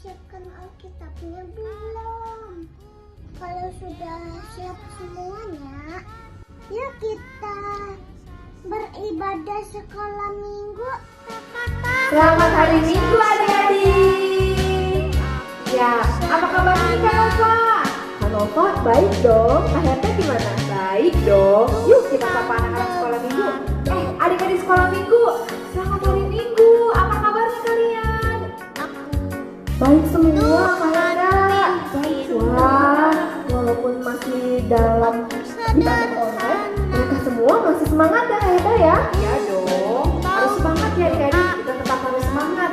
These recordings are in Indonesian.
membacakan Alkitabnya belum? Kalau sudah siap semuanya, yuk kita beribadah sekolah minggu. Selamat hari Minggu adik-adik. Ya, apa kabar nih Kak Nova? Kak Nova baik dong. Kak Herta gimana? Baik dong. Yuk kita sapa anak-anak sekolah minggu. Adik-adik sekolah minggu, selamat hari Minggu. Apa kabarnya kalian? Baik semua Kak Herta. Baik. Wah, walaupun masih dalam ibadah online, mereka semua masih semangat ya Kak Herta ya? Iya dong. Harus semangat ya adik-adik. Kita tetap harus semangat.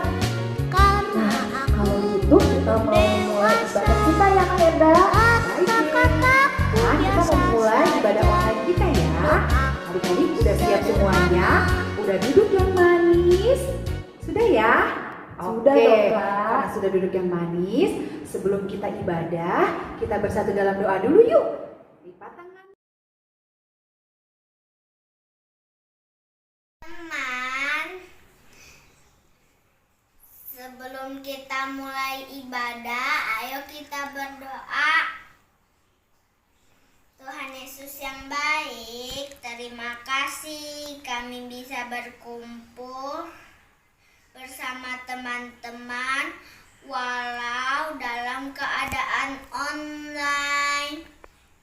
Nah, kalau gitu kita mau mulai ibadah kita ya Kak Herda. Baik. Nah, kita mau mulai ibadah online kita ya. Adik-adik sudah siap semuanya? Udah duduk yang manis? Sudah ya? Sudah Oke, dong, Kak. karena sudah duduk yang manis, sebelum kita ibadah, kita bersatu dalam doa dulu yuk. Lipat tangan. Teman, sebelum kita mulai ibadah, ayo kita berdoa. Tuhan Yesus yang baik, terima kasih kami bisa berkumpul bersama teman-teman walau dalam keadaan online.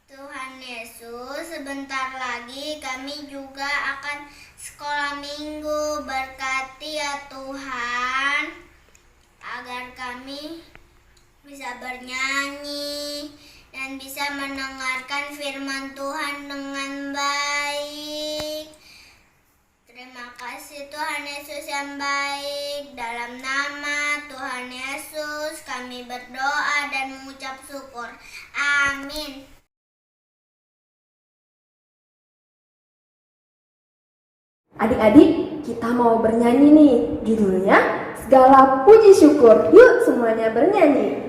Tuhan Yesus, sebentar lagi kami juga akan sekolah minggu. Berkati ya Tuhan, agar kami bisa bernyanyi dan bisa mendengarkan firman Tuhan dengan baik. Terima kasih Tuhan Yesus yang baik. Dalam nama Tuhan Yesus kami berdoa dan mengucap syukur. Amin. Adik-adik, kita mau bernyanyi nih. Judulnya Segala Puji Syukur. Yuk semuanya bernyanyi.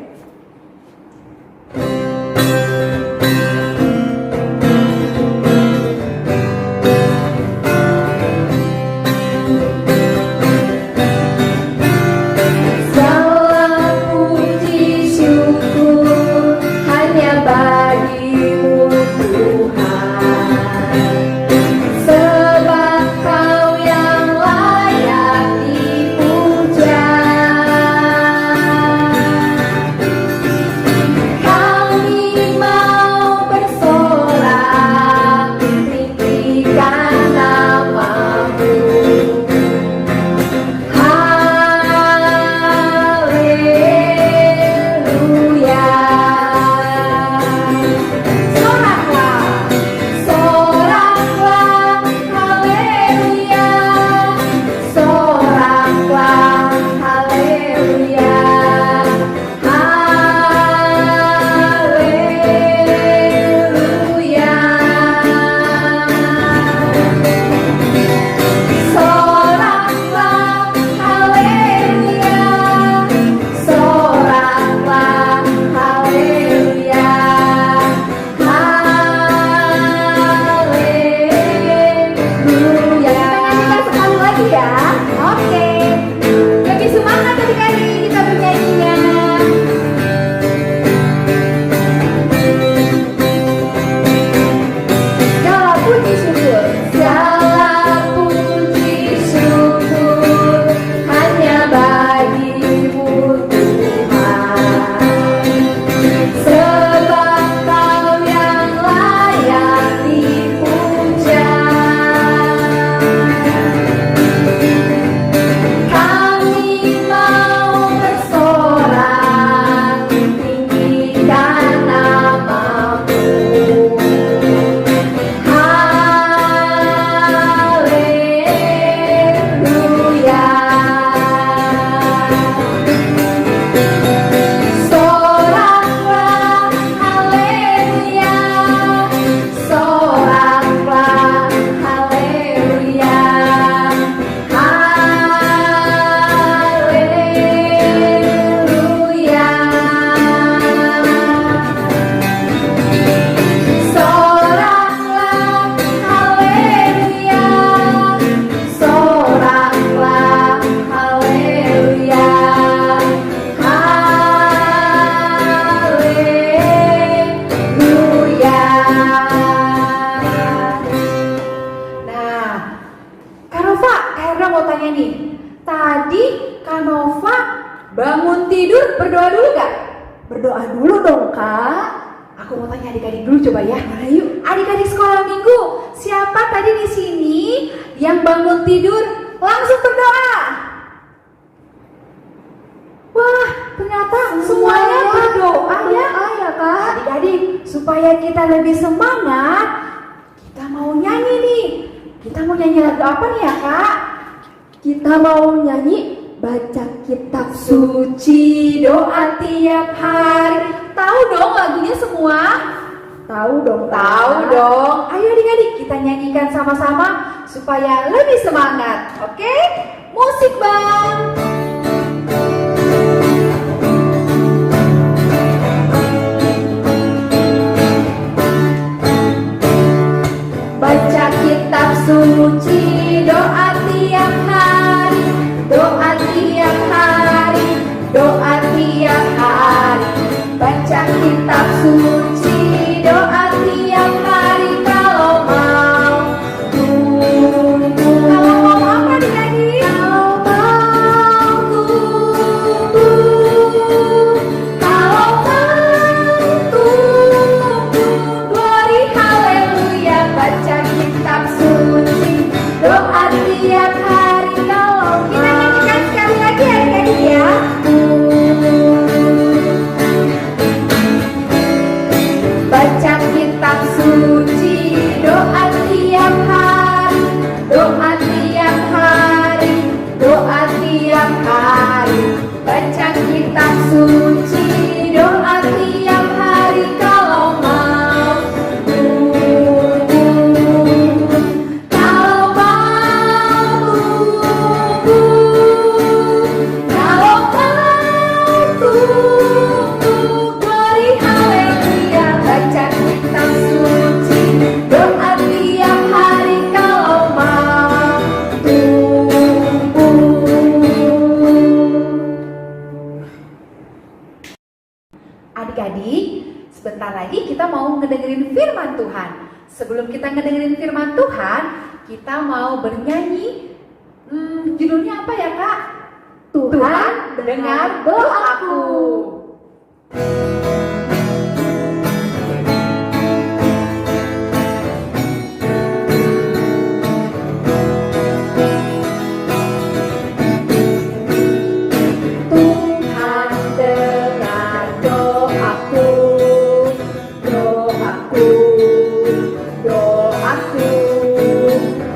Indra mau tanya nih, tadi Kak Nova bangun tidur berdoa dulu gak? Berdoa dulu dong Kak. Aku mau tanya adik-adik dulu coba ya. Mana yuk, adik-adik sekolah minggu, siapa tadi di sini yang bangun tidur langsung berdoa? Wah, ternyata semuanya berdoa ya. Kak. Adik-adik, supaya kita lebih semangat, kita mau nyanyi nih. Kita mau nyanyi lagu apa nih ya Kak? Kita mau nyanyi baca kitab suci, doa tiap hari. Tahu dong lagunya semua? Tahu dong. Ayo adik-adik kita nyanyikan sama-sama supaya lebih semangat. Oke? Musik Bang. Baca kitab suci, doa tiap hari, doa tiap hari, doa tiap hari. Baca kitab suci, doa tiap hari kalau mau tunggu. Kalau mau apa nih? Kalau mau tunggu. Kalau mau tunggu. Glory haleluya, baca kitab suci, doa tiap hari kalau kita nyanyikan sekali lagi adik-adik ya. Baca kitab suci, doa tiap hari, doa tiap hari, doa tiap hari. Baca kitab suci, doa tiap hari kalau mau tunggu. Kalau mau tunggu. Kalau mau tunggu. Glory haleluya, baca kitab suci, doa tiap hari kalau mau tunggu. Adik-adik, sebentar lagi kita mau ngedengerin firman Tuhan. Sebelum kita ngedengerin firman Tuhan, kita mau bernyanyi. Judulnya apa ya Kak? Tuhan dengar doaku. Tuhan dengar doaku, doaku, doaku.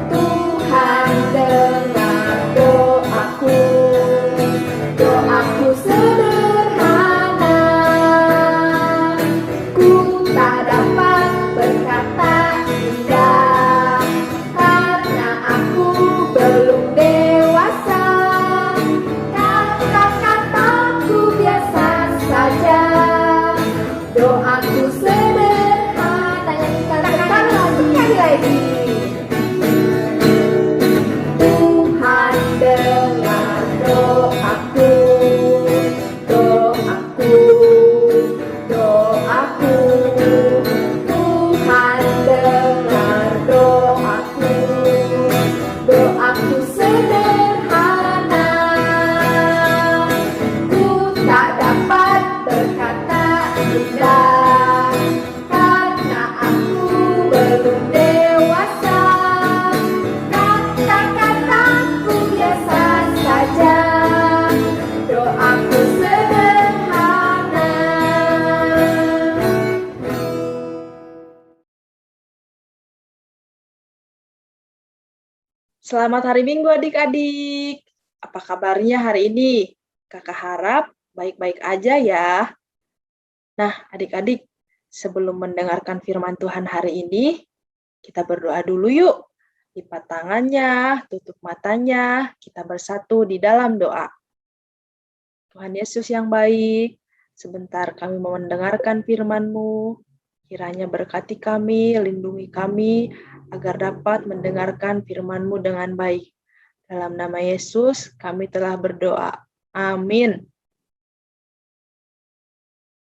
Tuhan dengar doaku, doaku sederhana. Ku tak dapat berkata indah karena aku belum dewasa. Kata-kataku biasa saja. Doaku sederhana. Yang lagi. Tuhan dengar doaku, doaku, doaku. Tuhan dengar doaku, doaku sederhana. Ku tak dapat berkata indah karena aku belum dewasa. Kata-kataku biasa saja. Doaku sederhana. Selamat hari Minggu adik-adik. Apa kabarnya hari ini? Kakak harap baik-baik aja ya. Nah adik-adik, sebelum mendengarkan firman Tuhan hari ini, kita berdoa dulu yuk. Lipat tangannya, tutup matanya, kita bersatu di dalam doa. Tuhan Yesus yang baik, sebentar kami mau mendengarkan firman-Mu. Kiranya berkati kami, lindungi kami, agar dapat mendengarkan firman-Mu dengan baik. Dalam nama Yesus, kami telah berdoa. Amin.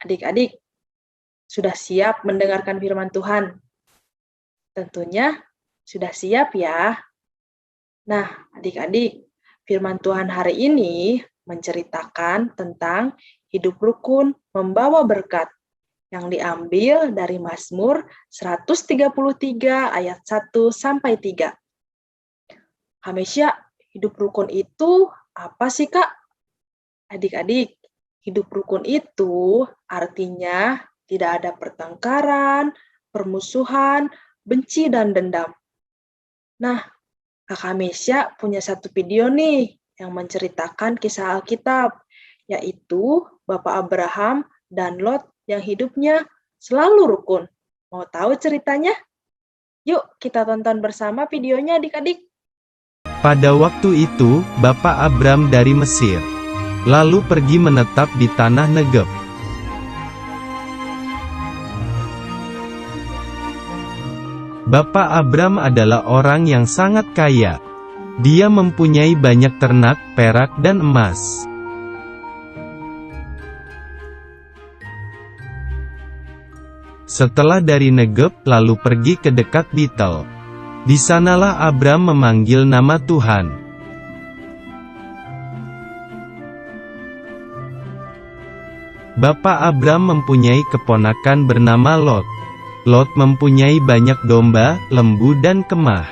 Adik-adik, sudah siap mendengarkan firman Tuhan? Tentunya sudah siap ya. Nah, adik-adik, firman Tuhan hari ini menceritakan tentang hidup rukun membawa berkat yang diambil dari Mazmur 133 ayat 1 sampai 3. Kamesya, hidup rukun itu apa sih, Kak? Adik-adik, hidup rukun itu artinya tidak ada pertengkaran, permusuhan, benci, dan dendam. Nah, Kakak Mesya punya satu video nih yang menceritakan kisah Alkitab, yaitu Bapak Abraham dan Lot yang hidupnya selalu rukun. Mau tahu ceritanya? Yuk kita tonton bersama videonya adik-adik. Pada waktu itu, Bapak Abram dari Mesir, lalu pergi menetap di tanah Negeb. Bapak Abram adalah orang yang sangat kaya. Dia mempunyai banyak ternak, perak dan emas. Setelah dari Negeb, lalu pergi ke dekat Betel. Di sanalah Abram memanggil nama Tuhan. Bapak Abram mempunyai keponakan bernama Lot. Lot mempunyai banyak domba, lembu dan kemah.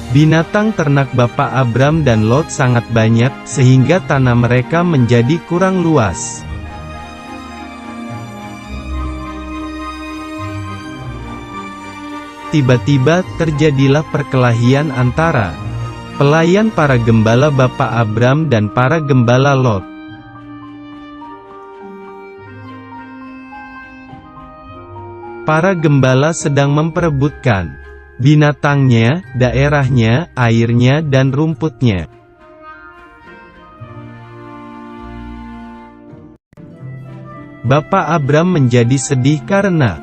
Binatang ternak Bapak Abram dan Lot sangat banyak, sehingga tanah mereka menjadi kurang luas. Tiba-tiba, terjadilah perkelahian antara pelayan para gembala Bapak Abram dan para gembala Lot. Para gembala sedang memperebutkan binatangnya, daerahnya, airnya dan rumputnya. Bapak Abram menjadi sedih karena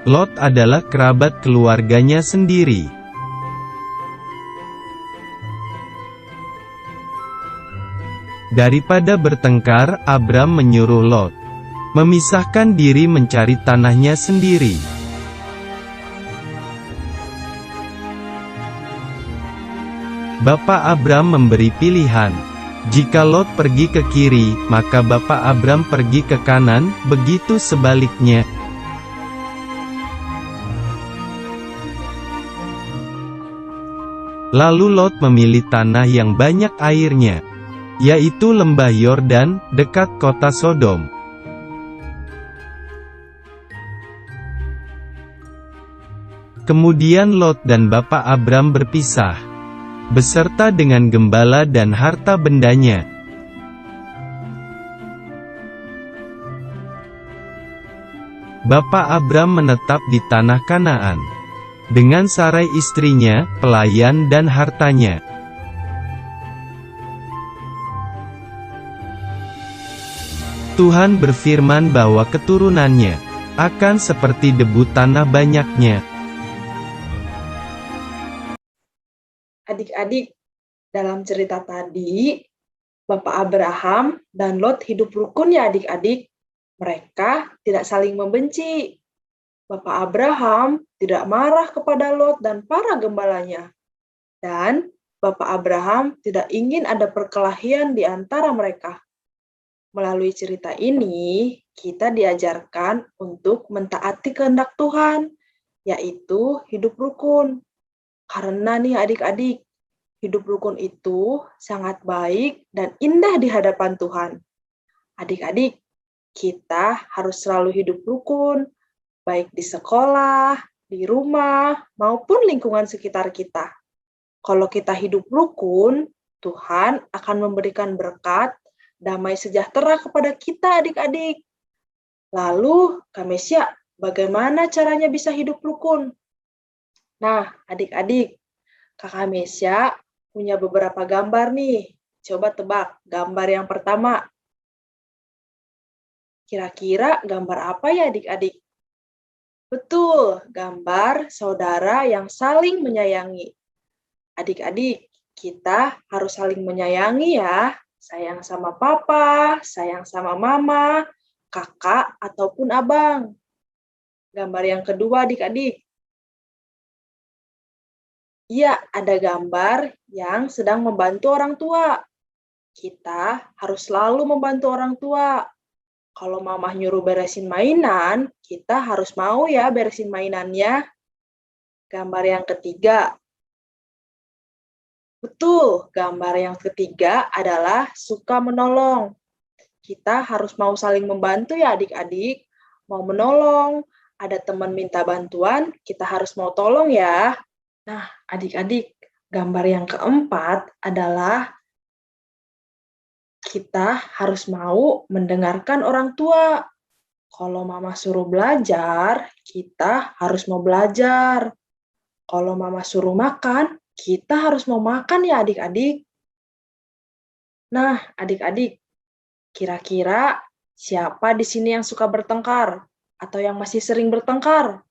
Lot adalah kerabat keluarganya sendiri. Daripada bertengkar, Abram menyuruh Lot memisahkan diri mencari tanahnya sendiri. Bapak Abram memberi pilihan. Jika Lot pergi ke kiri, maka Bapak Abram pergi ke kanan, begitu sebaliknya. Lalu Lot memilih tanah yang banyak airnya, yaitu lembah Yordan, dekat kota Sodom. Kemudian Lot dan Bapak Abram berpisah, beserta dengan gembala dan harta bendanya. Bapak Abram menetap di tanah Kanaan, dengan Sarai istrinya, pelayan dan hartanya. Tuhan berfirman bahwa keturunannya akan seperti debu tanah banyaknya. Adik-adik, dalam cerita tadi, Bapak Abraham dan Lot hidup rukun ya adik-adik. Mereka tidak saling membenci. Bapak Abraham tidak marah kepada Lot dan para gembalanya. Dan Bapak Abraham tidak ingin ada perkelahian di antara mereka. Melalui cerita ini, kita diajarkan untuk mentaati kehendak Tuhan, yaitu hidup rukun. Karena nih adik-adik, hidup rukun itu sangat baik dan indah di hadapan Tuhan. Adik-adik, kita harus selalu hidup rukun, baik di sekolah, di rumah, maupun lingkungan sekitar kita. Kalau kita hidup rukun, Tuhan akan memberikan berkat, damai sejahtera kepada kita adik-adik. Lalu, Kamesya, bagaimana caranya bisa hidup rukun? Nah, adik-adik, Kakak Mesya punya beberapa gambar nih. Coba tebak, gambar yang pertama. Kira-kira gambar apa ya adik-adik? Betul, gambar saudara yang saling menyayangi. Adik-adik, kita harus saling menyayangi ya. Sayang sama papa, sayang sama mama, kakak, ataupun abang. Gambar yang kedua adik-adik. Iya, ada gambar yang sedang membantu orang tua. Kita harus selalu membantu orang tua. Kalau mamah nyuruh beresin mainan, kita harus mau ya beresin mainannya. Gambar yang ketiga. Betul, gambar yang ketiga adalah suka menolong. Kita harus mau saling membantu ya adik-adik. Mau menolong, ada teman minta bantuan, kita harus mau tolong ya. Nah, adik-adik, gambar yang keempat adalah kita harus mau mendengarkan orang tua. Kalau mama suruh belajar, kita harus mau belajar. Kalau mama suruh makan, kita harus mau makan ya adik-adik. Nah, adik-adik, kira-kira siapa di sini yang suka bertengkar? Atau yang masih sering bertengkar?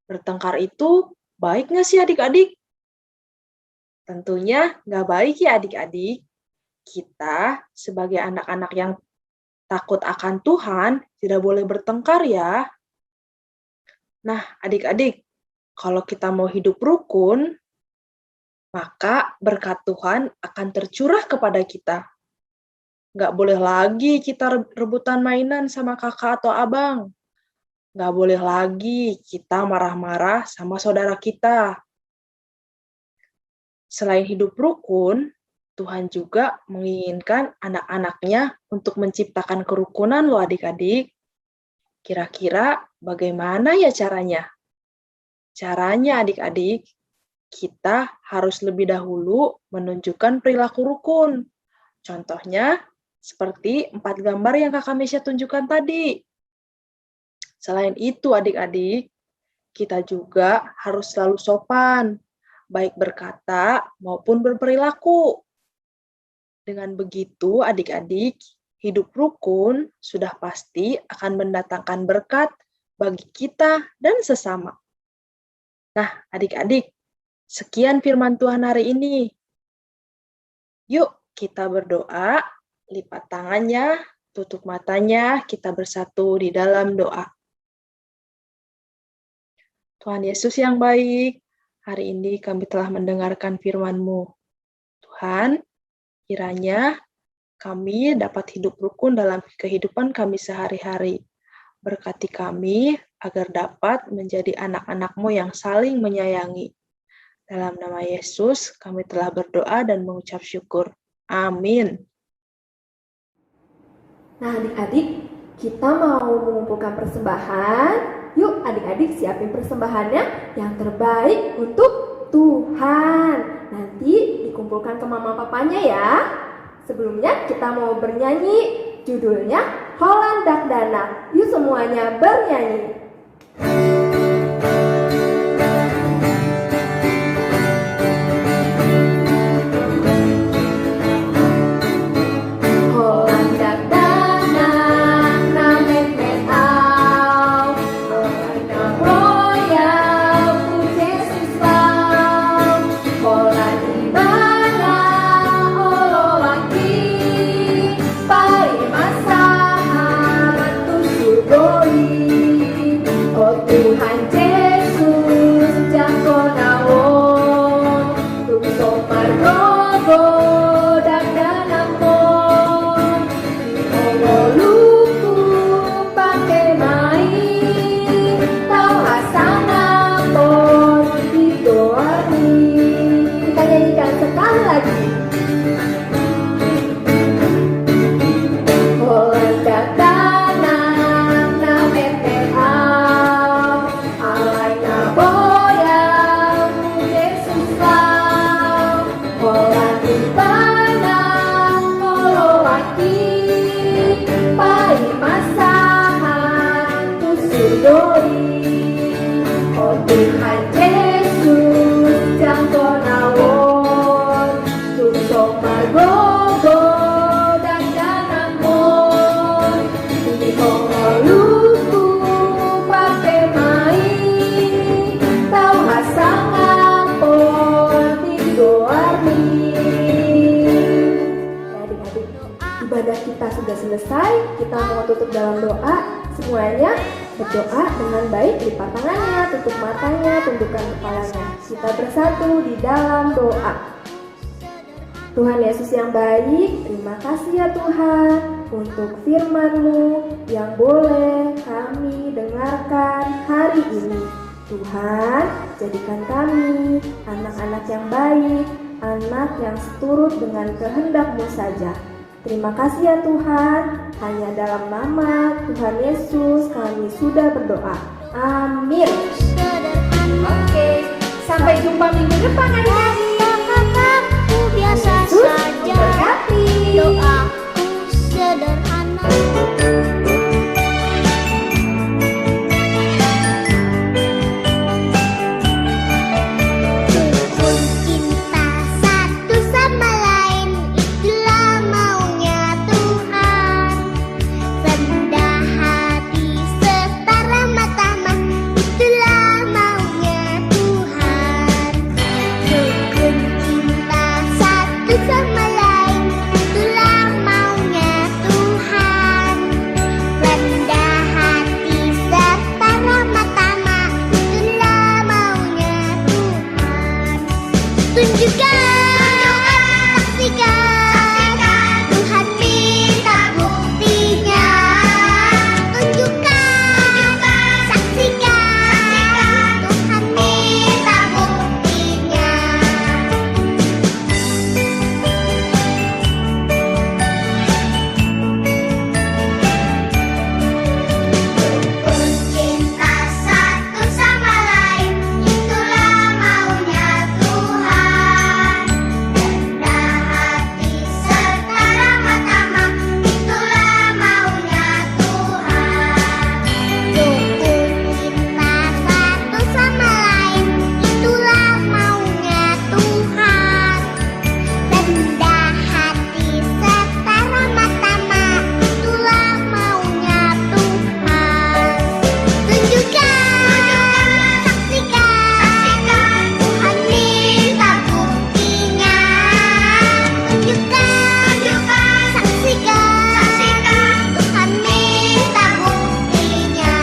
Bertengkar itu baik nggak sih adik-adik? Tentunya nggak baik ya adik-adik. Kita sebagai anak-anak yang takut akan Tuhan tidak boleh bertengkar ya. Nah, adik-adik, kalau kita mau hidup rukun, maka berkat Tuhan akan tercurah kepada kita. Nggak boleh lagi kita rebutan mainan sama kakak atau abang. Nggak boleh lagi kita marah-marah sama saudara kita. Selain hidup rukun, Tuhan juga menginginkan anak-anaknya untuk menciptakan kerukunan loh adik-adik. Kira-kira bagaimana ya caranya? Caranya adik-adik, kita harus lebih dahulu menunjukkan perilaku rukun. Contohnya, seperti 4 gambar yang Kakak Mesya tunjukkan tadi. Selain itu adik-adik, kita juga harus selalu sopan, baik berkata maupun berperilaku. Dengan begitu, adik-adik, hidup rukun sudah pasti akan mendatangkan berkat bagi kita dan sesama. Nah, adik-adik, sekian firman Tuhan hari ini. Yuk, kita berdoa, lipat tangannya, tutup matanya, kita bersatu di dalam doa. Tuhan Yesus yang baik, hari ini kami telah mendengarkan firman-Mu. Tuhan, kiranya kami dapat hidup rukun dalam kehidupan kami sehari-hari. Berkati kami agar dapat menjadi anak-anak-Mu yang saling menyayangi. Dalam nama Yesus, kami telah berdoa dan mengucap syukur. Amin. Nah adik-adik, kita mau mengumpulkan persembahan. Yuk adik-adik siapin persembahannya yang terbaik untuk Tuhan. Nanti dikumpulkan ke mama papanya ya. Sebelumnya kita mau bernyanyi, judulnya Holland Dakdana. Yuk semuanya bernyanyi. Ibadah kita sudah selesai, kita mau tutup dalam doa. Semuanya Berdoa dengan baik, lipat tangannya, tutup matanya, tundukkan kepalanya. Kita bersatu di dalam doa. Tuhan Yesus yang baik, terima kasih ya Tuhan untuk firman-Mu yang boleh kami dengarkan hari ini. Tuhan, jadikan kami anak-anak yang baik, anak yang seturut dengan kehendak-Mu saja. Terima kasih ya Tuhan, hanya dalam nama Tuhan Yesus kami sudah berdoa. Amin. Oke, sampai jumpa minggu depan adik-adik. Biasa saja, doaku sederhana. Rukun cinta satu sama lain, itulah maunya Tuhan. Rendah hati setara matama, itulah maunya Tuhan. Rukun cinta satu sama lain, itulah maunya Tuhan. Rendah hati setara matama, itulah maunya Tuhan. Tunjukkan, saksikan, Tuhan minta buktinya. Tunjukkan, saksikan, Tuhan minta buktinya. Cinta satu sama lain, itulah maunya Tuhan. Rendah hati setara matama, itulah maunya Tuhan. Rukun cinta satu sama lain, itulah maunya Tuhan. Rendah hati setara matama, itulah maunya Tuhan. Tunjukkan, saksikan, Tuhan minta buktinya. Tunjukkan, saksikan, Tuhan minta buktinya.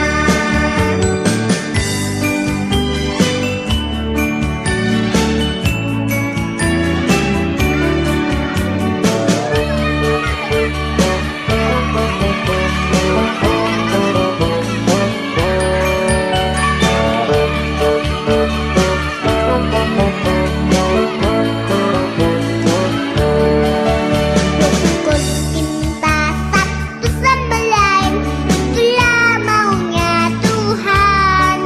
Rukun cinta satu sama lain, itulah maunya Tuhan.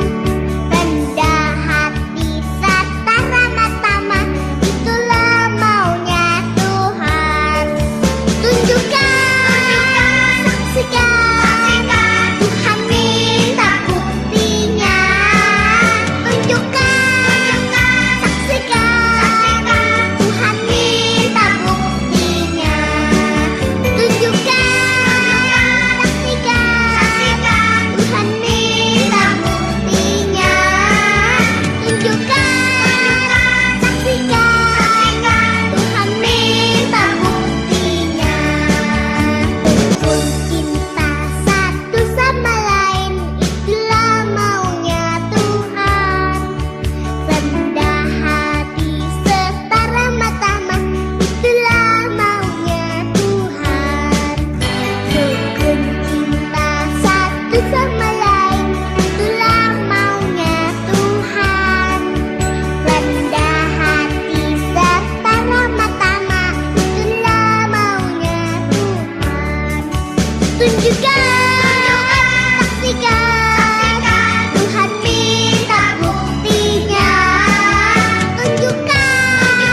Rendah hati setara matama, itulah maunya Tuhan. Tunjukkan, saksikan, Tuhan minta buktinya. Tunjukkan, saksikan, Tuhan minta buktinya. Tunjukkan, saksikan, Tuhan minta buktinya. Tunjukkan, saksikan, Tuhan minta buktinya. Rukun cinta satu sama lain, itulah maunya Tuhan. Rendah hati setara matama, itulah maunya Tuhan. Rukun cinta satu sama lain, itulah maunya Tuhan. Rendah hati setara matama, itulah maunya Tuhan. Tunjukkan, saksikan, Tuhan minta buktinya. Tunjukkan,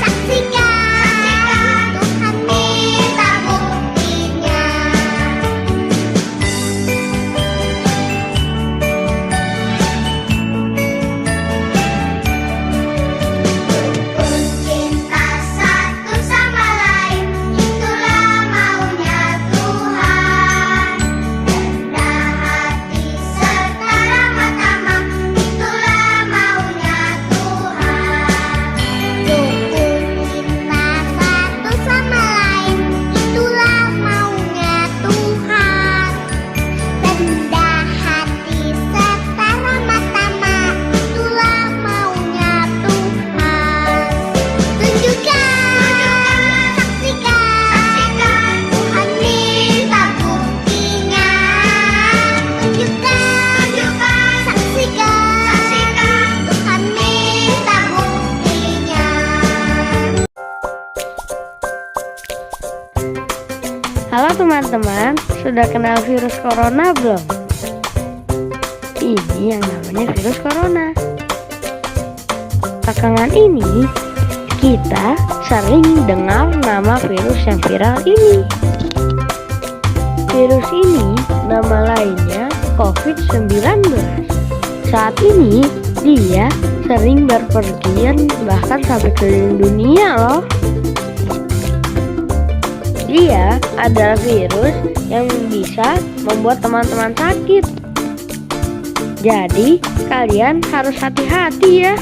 saksikan, Tuhan minta buktinya. Cinta satu sama lain, itulah maunya Tuhan. teman-teman sudah kenal virus corona belum? Ini yang namanya virus corona. Belakangan ini kita sering dengar nama virus yang viral ini. Virus ini nama lainnya COVID-19. Saat ini dia sering berpergian bahkan sampai keliling dunia loh. Dia adalah virus yang bisa membuat teman-teman sakit. Jadi, kalian harus hati-hati ya.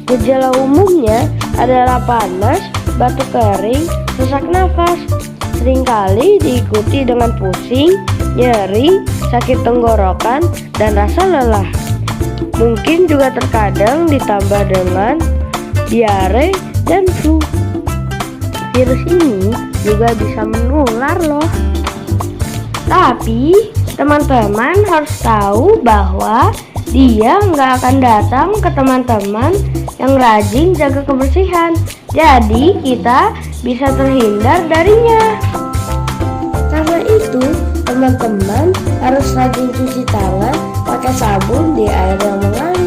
Gejala umumnya adalah panas, batuk kering, sesak nafas. Seringkali diikuti dengan pusing, nyeri, sakit tenggorokan, dan rasa lelah. Mungkin juga terkadang ditambah dengan diare dan flu. Virus ini juga bisa menular loh. Tapi teman-teman harus tahu bahwa dia nggak akan datang ke teman-teman yang rajin jaga kebersihan. Jadi kita bisa terhindar darinya. Karena itu teman-teman harus rajin cuci tangan pakai sabun di air yang mengalir.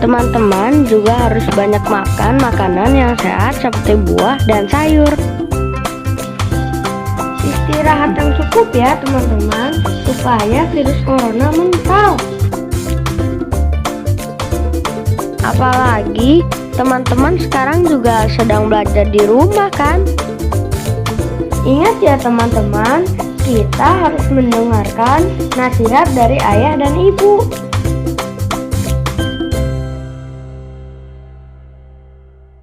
Teman-teman juga harus banyak makan makanan yang sehat seperti buah dan sayur. Istirahat yang cukup ya teman-teman, supaya virus corona mental. Apalagi teman-teman sekarang juga sedang belajar di rumah kan? Ingat ya teman-teman, kita harus mendengarkan nasihat dari ayah dan ibu.